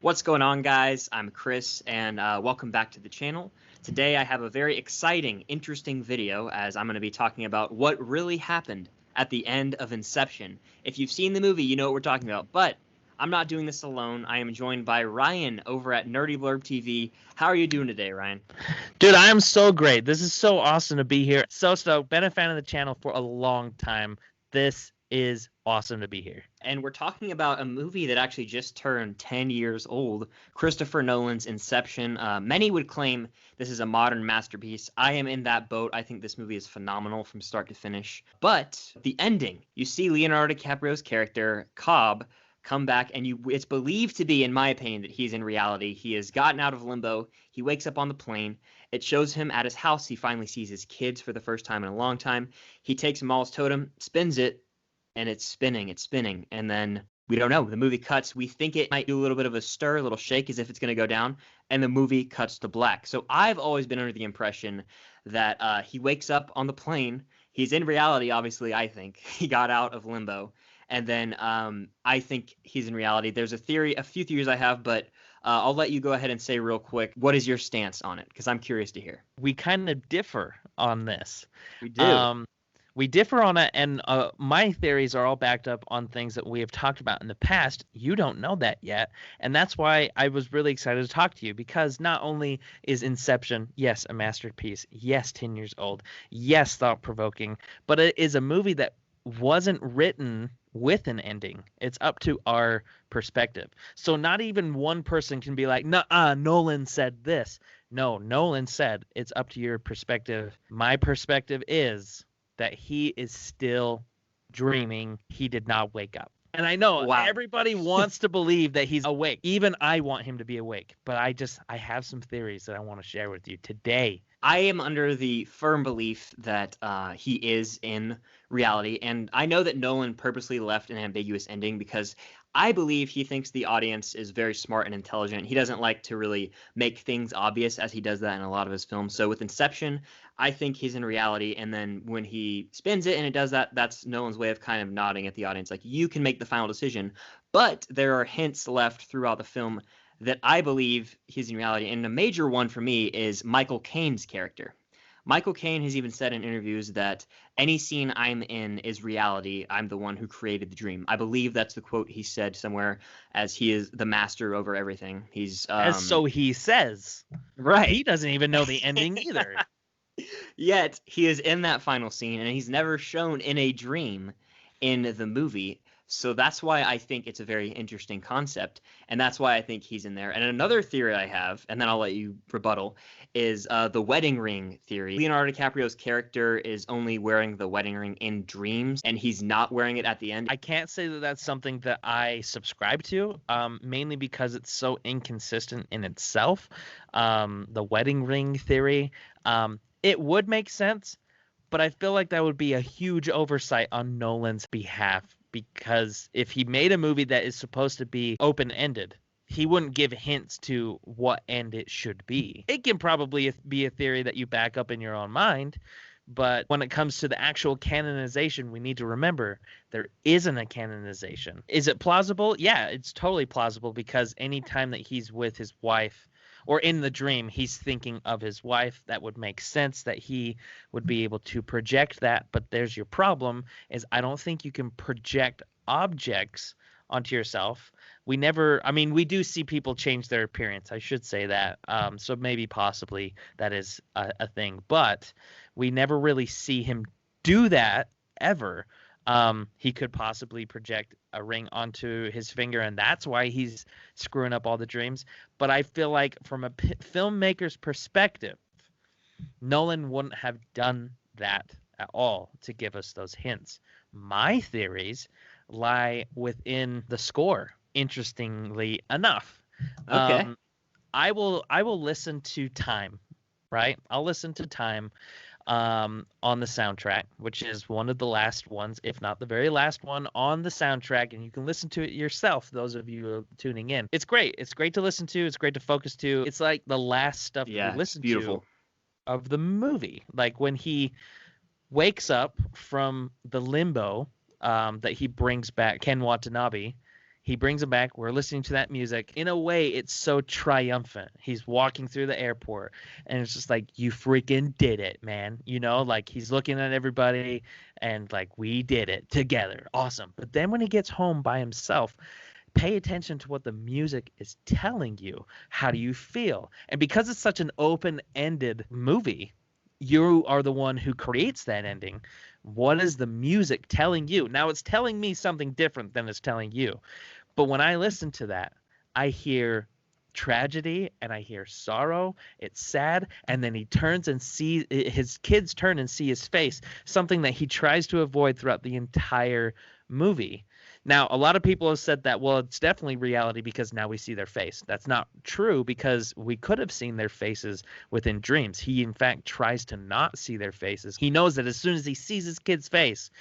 What's going on, guys? I'm Chris, and welcome back to the channel. Today I have a very exciting, interesting video as I'm going to be talking about what really happened at the end of Inception. If you've seen the movie, you know what we're talking about, but I'm not doing this alone. I am joined by Ryan over at Nerdy Blurb TV. How are you doing today, Ryan? Dude, I am so great. This is so awesome to be here. So stoked. Been a fan of the channel for a long time. This is awesome to be here. And we're talking about a movie that actually just turned 10 years old, Christopher Nolan's Inception. Many would claim this is a modern masterpiece. I am in that boat. I think this movie is phenomenal from start to finish. But the ending, you see Leonardo DiCaprio's character, Cobb, come back, and it's believed to be, in my opinion, that he's in reality. He has gotten out of limbo. He wakes up on the plane. It shows him at his house. He finally sees his kids for the first time in a long time. He takes Maul's totem, spins it, and it's spinning, and then we don't know. The movie cuts. We think it might do a little bit of a stir, a little shake as if it's going to go down, and the movie cuts to black. So I've always been under the impression that he wakes up on the plane. He's in reality, obviously, I think. He got out of limbo, and then I think he's in reality. There's a few theories I have, but I'll let you go ahead and say real quick, what is your stance on it? Because I'm curious to hear. We kind of differ on this. We do. We differ on it, and my theories are all backed up on things that we have talked about in the past. You don't know that yet, and that's why I was really excited to talk to you, because not only is Inception, yes, a masterpiece, yes, 10 years old, yes, thought-provoking, but it is a movie that wasn't written with an ending. It's up to our perspective. So not even one person can be like, "Nuh-uh, Nolan said this." No, Nolan said it's up to your perspective. My perspective is that he is still dreaming. He did not wake up. And I know everybody wants to believe that he's awake. Even I want him to be awake. But I have some theories that I want to share with you today. I am under the firm belief that he is in reality, and I know that Nolan purposely left an ambiguous ending because I believe he thinks the audience is very smart and intelligent. He doesn't like to really make things obvious, as he does that in a lot of his films. So with Inception, I think he's in reality, and then when he spins it and it does that, that's Nolan's way of kind of nodding at the audience, like, you can make the final decision. But there are hints left throughout the film that I believe he's in reality, and a major one for me is Michael Caine's character. Michael Caine has even said in interviews that any scene I'm in is reality. I'm the one who created the dream. I believe that's the quote he said somewhere, as he is the master over everything. He's as so he says. Right. He doesn't even know the ending either. Yet he is in that final scene, and he's never shown in a dream in the movie. So that's why I think it's a very interesting concept, and that's why I think he's in there. And another theory I have, and then I'll let you rebuttal, is the wedding ring theory. Leonardo DiCaprio's character is only wearing the wedding ring in dreams, and he's not wearing it at the end. I can't say that that's something that I subscribe to, mainly because it's so inconsistent in itself. The wedding ring theory, it would make sense, but I feel like that would be a huge oversight on Nolan's behalf. Because if he made a movie that is supposed to be open-ended, he wouldn't give hints to what end it should be. It can probably be a theory that you back up in your own mind, but when it comes to the actual canonization, we need to remember there isn't a canonization. Is it plausible? Yeah, it's totally plausible, because anytime that he's with his wife, or in the dream, he's thinking of his wife, that would make sense that he would be able to project that. But there's your problem, is I don't think you can project objects onto yourself. We do see people change their appearance. I should say that. So maybe possibly that is a thing. But we never really see him do that ever. He could possibly project a ring onto his finger, and that's why he's screwing up all the dreams. But I feel like from a filmmaker's perspective, Nolan wouldn't have done that at all to give us those hints. My theories lie within the score, interestingly enough. Okay. I will listen to Time, right? I'll listen to Time on the soundtrack, which is one of the last ones, if not the very last one on the soundtrack, and you can listen to it yourself, those of you tuning in. It's great. It's great to listen to. It's great to focus to. It's like the last stuff you listen to of the movie. Like when he wakes up from the limbo that he brings back, Ken Watanabe, He brings him back. We're listening to that music. In a way, it's so triumphant. He's walking through the airport, and it's just like, you freaking did it, man. You know, like he's looking at everybody, and like, we did it together. Awesome. But then when he gets home by himself, pay attention to what the music is telling you. How do you feel? And because it's such an open-ended movie, you are the one who creates that ending. What is the music telling you? Now, it's telling me something different than it's telling you. But when I listen to that, I hear tragedy and I hear sorrow. It's sad. And then he turns and sees his kids turn and see his face, something that he tries to avoid throughout the entire movie. Now, a lot of people have said that, well, it's definitely reality because now we see their face. That's not true, because we could have seen their faces within dreams. He, in fact, tries to not see their faces. He knows that as soon as he sees his kid's face,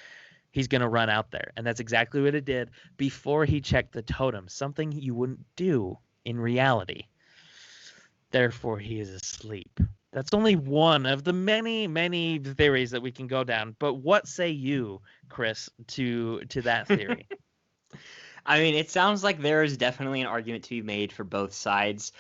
he's going to run out there. And that's exactly what it did before he checked the totem, something you wouldn't do in reality. Therefore, he is asleep. That's only one of the many, many theories that we can go down. But what say you, Chris, to that theory? I mean, it sounds like there is definitely an argument to be made for both sides.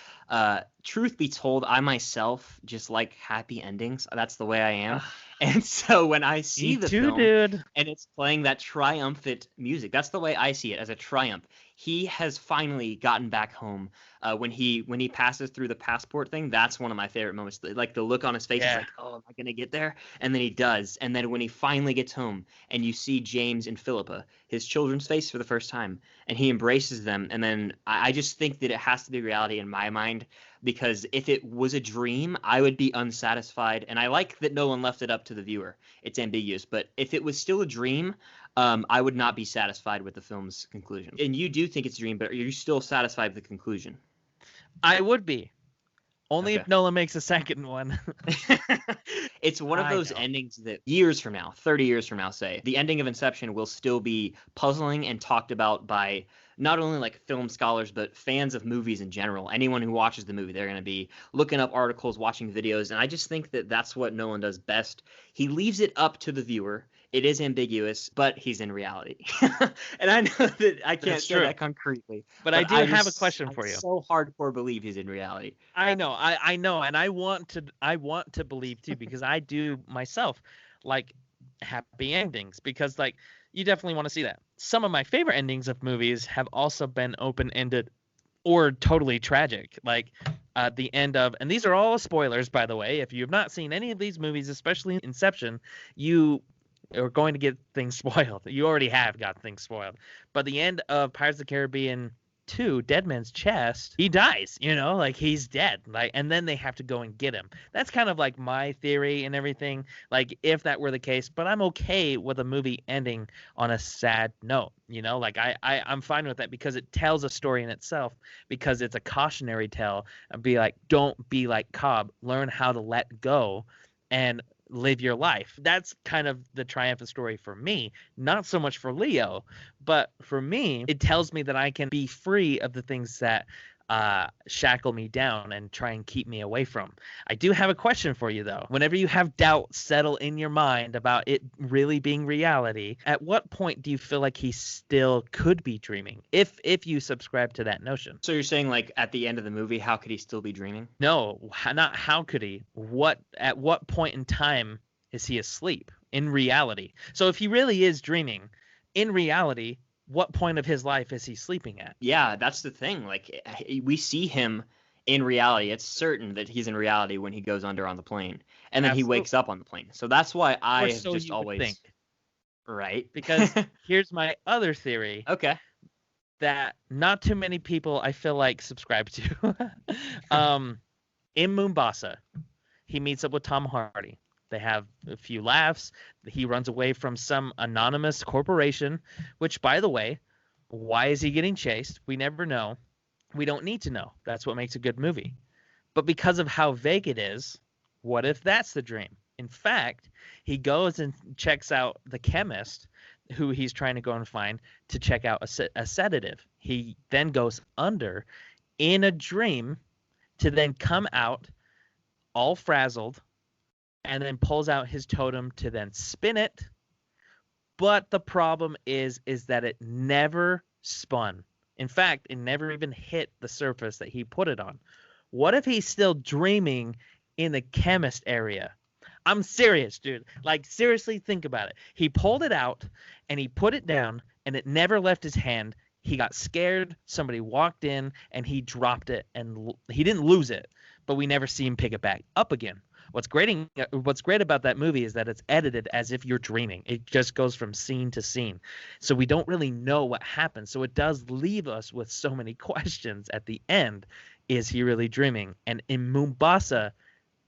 Truth be told, I myself just like happy endings. That's the way I am. And so when I see the film dude. and it's playing that triumphant music, that's the way I see it, as a triumph. He has finally gotten back home. When he passes through the passport thing, that's one of my favorite moments. Like the look on his face is like, oh, am I gonna get there? And then he does. And then when he finally gets home and you see James and Philippa, his children's face for the first time, and he embraces them, and then I just think that it has to be reality in my mind, because if it was a dream, I would be unsatisfied. And I like that Nolan left it up to the viewer. It's ambiguous, but if it was still a dream, I would not be satisfied with the film's conclusion. And you do think it's a dream, but are you still satisfied with the conclusion? I would be. Only if Nolan makes a second one. It's one of those endings that years from now, 30 years from now, say, the ending of Inception will still be puzzling and talked about by not only like film scholars, but fans of movies in general. Anyone who watches the movie, they're going to be looking up articles, watching videos. And I just think that that's what Nolan does best. He leaves it up to the viewer. It is ambiguous, but he's in reality. And I know that I can't say that concretely. But I do have a question for you. I so hardcore believe he's in reality. I know, and I want to believe too, because I do myself like happy endings, because like you definitely want to see that. Some of my favorite endings of movies have also been open-ended or totally tragic, like the end of, and these are all spoilers, by the way. If you have not seen any of these movies, especially Inception, you are going to get things spoiled. You already have got things spoiled. But the end of Pirates of the Caribbean 2, Dead Man's Chest, he dies, you know, like he's dead. Like, and then they have to go and get him. That's kind of like my theory and everything, like if that were the case. But I'm okay with a movie ending on a sad note, you know, like I'm fine with that, because it tells a story in itself, because it's a cautionary tale. And be like, don't be like Cobb, learn how to let go and live your life. That's kind of the triumphant story for me, not so much for Leo, but for me, it tells me that I can be free of the things that shackle me down and try and keep me away from. I do have a question for you, though. Whenever you have doubt settle in your mind about it really being reality, at what point do you feel like he still could be dreaming, if you subscribe to that notion? So you're saying, like, at the end of the movie, how could he still be dreaming? No, not how could he. At what point in time is he asleep in reality? So if he really is dreaming in reality, what point of his life is he sleeping at? Yeah, that's the thing. Like, we see him in reality. It's certain that he's in reality when he goes under on the plane, and then he wakes up on the plane. So that's why I have just always think. Right. Because here's my other theory. Okay. That not too many people, I feel like, subscribe to. In Mombasa, he meets up with Tom Hardy. They have a few laughs. He runs away from some anonymous corporation, which, by the way, why is he getting chased? We never know. We don't need to know. That's what makes a good movie. But because of how vague it is, what if that's the dream? In fact, he goes and checks out the chemist who he's trying to go and find to check out a sedative. He then goes under in a dream to then come out all frazzled, and then pulls out his totem to then spin it. But the problem is that it never spun. In fact, it never even hit the surface that he put it on. What if he's still dreaming in the chemist area? I'm serious, dude. Like, seriously, think about it. He pulled it out and he put it down and it never left his hand. He got scared. Somebody walked in and he dropped it, and he didn't lose it, but we never see him pick it back up again. What's great about that movie is that it's edited as if you're dreaming. It just goes from scene to scene. So we don't really know what happened. So it does leave us with so many questions at the end. Is he really dreaming? And in Mombasa,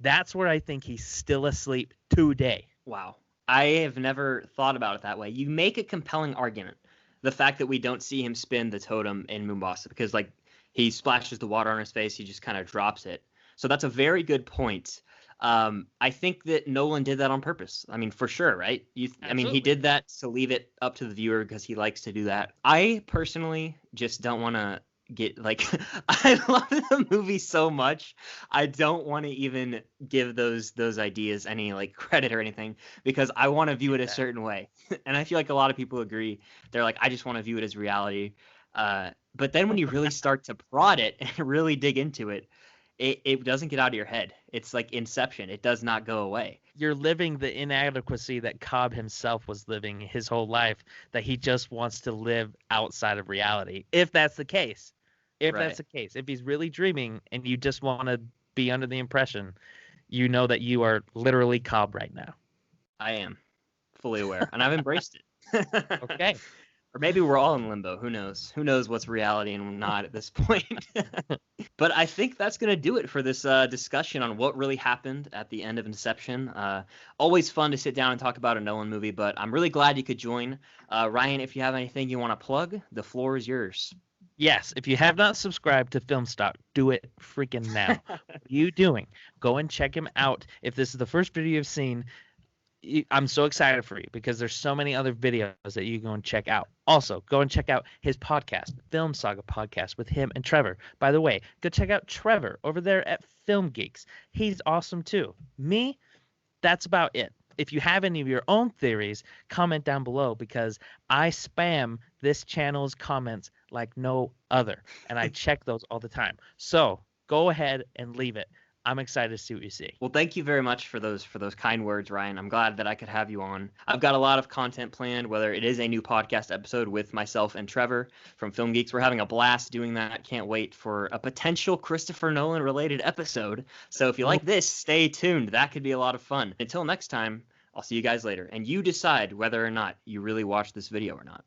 that's where I think he's still asleep today. Wow. I have never thought about it that way. You make a compelling argument. The fact that we don't see him spin the totem in Mombasa, because like he splashes the water on his face, he just kind of drops it. So that's a very good point. I think that Nolan did that on purpose. I mean, for sure, right? I mean, he did that to leave it up to the viewer because he likes to do that. I personally just don't want to get like I love the movie so much. I don't want to even give those ideas any like credit or anything, because I want to view it a certain way. And I feel like a lot of people agree. They're like, I just want to view it as reality. But then when you really start to prod it and really dig into it, it doesn't get out of your head. It's like Inception. It does not go away. You're living the inadequacy that Cobb himself was living his whole life, that he just wants to live outside of reality. If that's the case. That's the case. If he's really dreaming and you just want to be under the impression, you know that you are literally Cobb right now. I am fully aware, and I've embraced it. Okay. Or maybe we're all in limbo. Who knows? Who knows what's reality and not at this point? But I think that's going to do it for this discussion on what really happened at the end of Inception. Always fun to sit down and talk about a Nolan movie, but I'm really glad you could join. Ryan, if you have anything you want to plug, the floor is yours. Yes, if you have not subscribed to Filmstock, do it freaking now. What are you doing? Go and check him out. If this is the first video you've seen, I'm so excited for you because there's so many other videos that you can go and check out. Also, go and check out his podcast, Film Saga Podcast, with him and Trevor. By the way, go check out Trevor over there at Film Geeks. He's awesome too. Me, that's about it. If you have any of your own theories, comment down below, because I spam this channel's comments like no other, and I check those all the time. So go ahead and leave it. I'm excited to see what you see. Well, thank you very much for those kind words, Ryan. I'm glad that I could have you on. I've got a lot of content planned, whether it is a new podcast episode with myself and Trevor from Film Geeks. We're having a blast doing that. Can't wait for a potential Christopher Nolan related episode. So if you like this, stay tuned. That could be a lot of fun. Until next time, I'll see you guys later. And you decide whether or not you really watch this video or not.